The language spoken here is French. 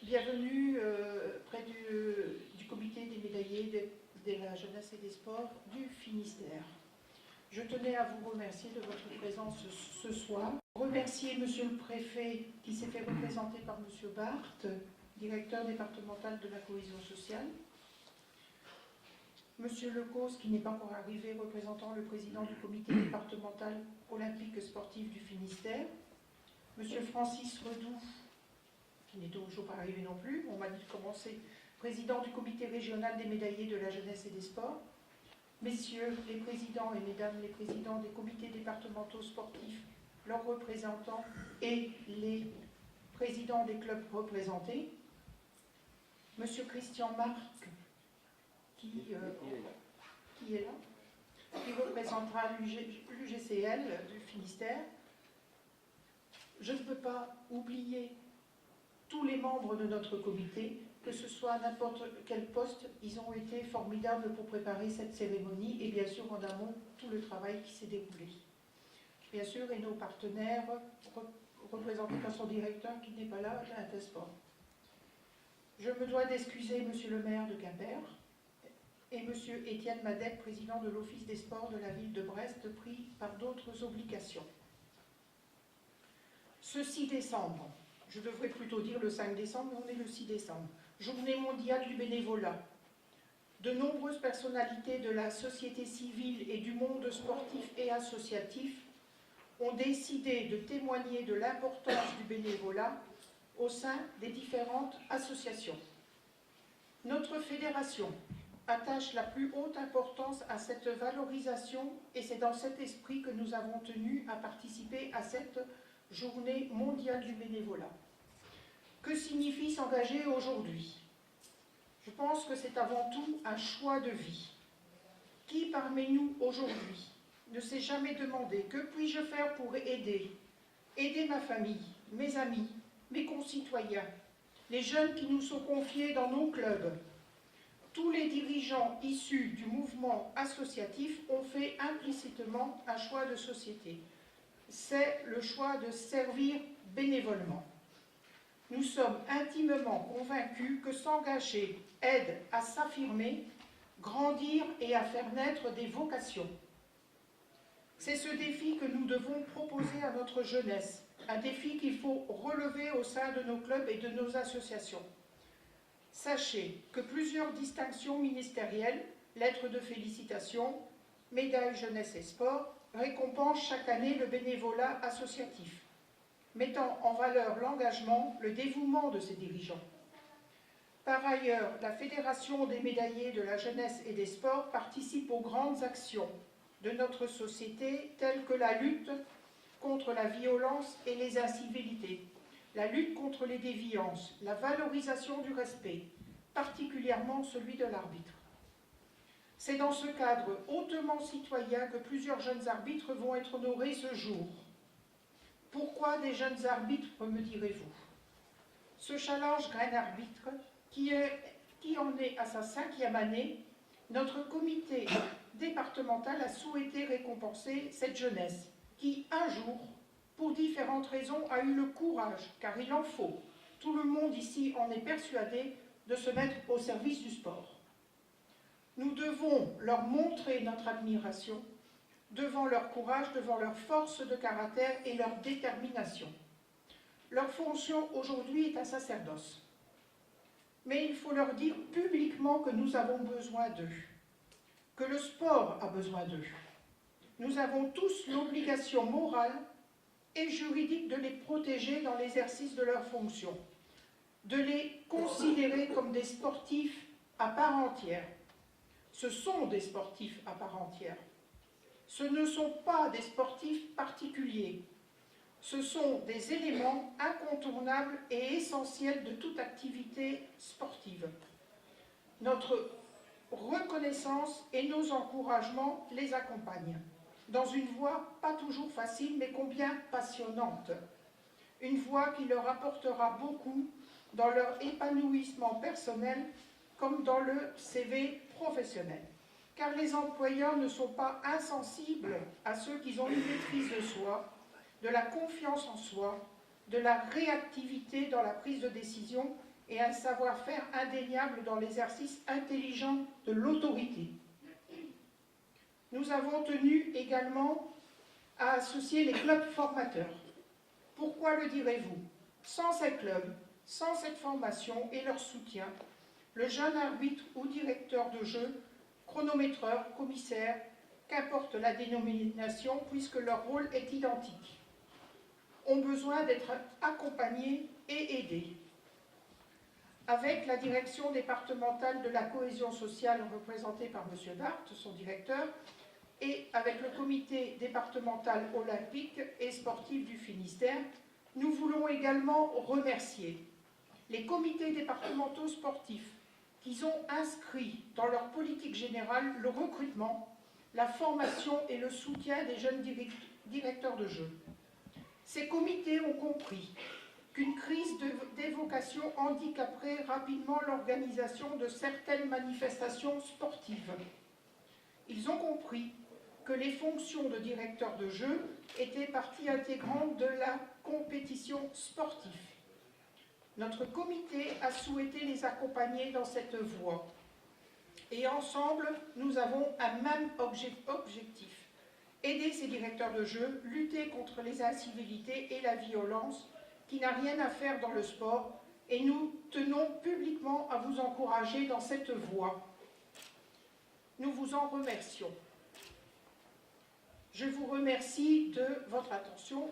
Bienvenue près du comité des médaillés de la jeunesse et des sports du Finistère. Je tenais à vous remercier de votre présence ce soir. Remercier Monsieur le Préfet qui s'est fait représenter par Monsieur Barthes, directeur départemental de la cohésion sociale. Monsieur Lecause, qui n'est pas encore arrivé, représentant le président du comité départemental olympique sportif du Finistère. Monsieur Francis Redoux, qui n'est toujours pas arrivé non plus, on m'a dit de commencer, président du comité régional des médaillés de la jeunesse et des sports. Messieurs les présidents et mesdames les présidents des comités départementaux sportifs, leurs représentants et les présidents des clubs représentés. Monsieur Christian Marc, qui est là, qui représentera l'UGCL du Finistère. Je ne peux pas oublier tous les membres de notre comité, que ce soit à n'importe quel poste, ils ont été formidables pour préparer cette cérémonie et bien sûr en amont tout le travail qui s'est déroulé. Bien sûr, et nos partenaires représentés par son directeur qui n'est pas là, Intersport. Je me dois d'excuser Monsieur le maire de Quimper et Monsieur Étienne Madec, président de l'Office des sports de la ville de Brest, pris par d'autres obligations. Ce 6 décembre, je devrais plutôt dire le 5 décembre, mais on est le 6 décembre, journée mondiale du bénévolat. De nombreuses personnalités de la société civile et du monde sportif et associatif ont décidé de témoigner de l'importance du bénévolat au sein des différentes associations. Notre fédération attache la plus haute importance à cette valorisation et c'est dans cet esprit que nous avons tenu à participer à cette journée mondiale du bénévolat. Que signifie s'engager aujourd'hui? Je pense que c'est avant tout un choix de vie. Qui parmi nous aujourd'hui ne s'est jamais demandé que puis-je faire pour aider ma famille, mes amis, mes concitoyens, les jeunes qui nous sont confiés dans nos clubs? Tous les dirigeants issus du mouvement associatif ont fait implicitement un choix de société. C'est le choix de servir bénévolement. Nous sommes intimement convaincus que s'engager aide à s'affirmer, grandir et à faire naître des vocations. C'est ce défi que nous devons proposer à notre jeunesse, un défi qu'il faut relever au sein de nos clubs et de nos associations. Sachez que plusieurs distinctions ministérielles, lettres de félicitations, médailles jeunesse et sport, récompensent chaque année le bénévolat associatif, mettant en valeur l'engagement, le dévouement de ses dirigeants. Par ailleurs, la Fédération des médaillés de la jeunesse et des sports participe aux grandes actions de notre société telles que la lutte contre la violence et les incivilités, la lutte contre les déviances, la valorisation du respect, particulièrement celui de l'arbitre. C'est dans ce cadre hautement citoyen que plusieurs jeunes arbitres vont être honorés ce jour. Pourquoi des jeunes arbitres, me direz-vous? Ce challenge Graine Arbitre, qui en est à sa 5e année, notre comité départemental a souhaité récompenser cette jeunesse qui, un jour, pour différentes raisons, a eu le courage, car il en faut, tout le monde ici en est persuadé, de se mettre au service du sport. Nous devons leur montrer notre admiration devant leur courage, devant leur force de caractère et leur détermination. Leur fonction aujourd'hui est un sacerdoce. Mais il faut leur dire publiquement que nous avons besoin d'eux, que le sport a besoin d'eux. Nous avons tous l'obligation morale et juridique de les protéger dans l'exercice de leurs fonctions, de les considérer comme des sportifs à part entière. Ce sont des sportifs à part entière. Ce ne sont pas des sportifs particuliers. Ce sont des éléments incontournables et essentiels de toute activité sportive. Notre reconnaissance et nos encouragements les accompagnent, dans une voie pas toujours facile, mais combien passionnante. Une voie qui leur apportera beaucoup dans leur épanouissement personnel comme dans le CV professionnel. Car les employeurs ne sont pas insensibles à ceux qui ont une maîtrise de soi, de la confiance en soi, de la réactivité dans la prise de décision et un savoir-faire indéniable dans l'exercice intelligent de l'autorité. Nous avons tenu également à associer les clubs formateurs. Pourquoi le direz-vous? Sans ces clubs, sans cette formation et leur soutien, le jeune arbitre ou directeur de jeu, chronométreur, commissaire, qu'importe la dénomination puisque leur rôle est identique, ont besoin d'être accompagnés et aidés. Avec la direction départementale de la cohésion sociale représentée par M. Dart, son directeur, et avec le comité départemental olympique et sportif du Finistère, nous voulons également remercier les comités départementaux sportifs qui ont inscrit dans leur politique générale le recrutement, la formation et le soutien des jeunes directeurs de jeu. Ces comités ont compris qu'une crise des vocations handicaperait rapidement l'organisation de certaines manifestations sportives. Ils ont compris que les fonctions de directeur de jeu étaient partie intégrante de la compétition sportive. Notre comité a souhaité les accompagner dans cette voie. Et ensemble, nous avons un même objectif. Aider ces directeurs de jeu, lutter contre les incivilités et la violence qui n'a rien à faire dans le sport, et nous tenons publiquement à vous encourager dans cette voie. Nous vous en remercions. Je vous remercie de votre attention.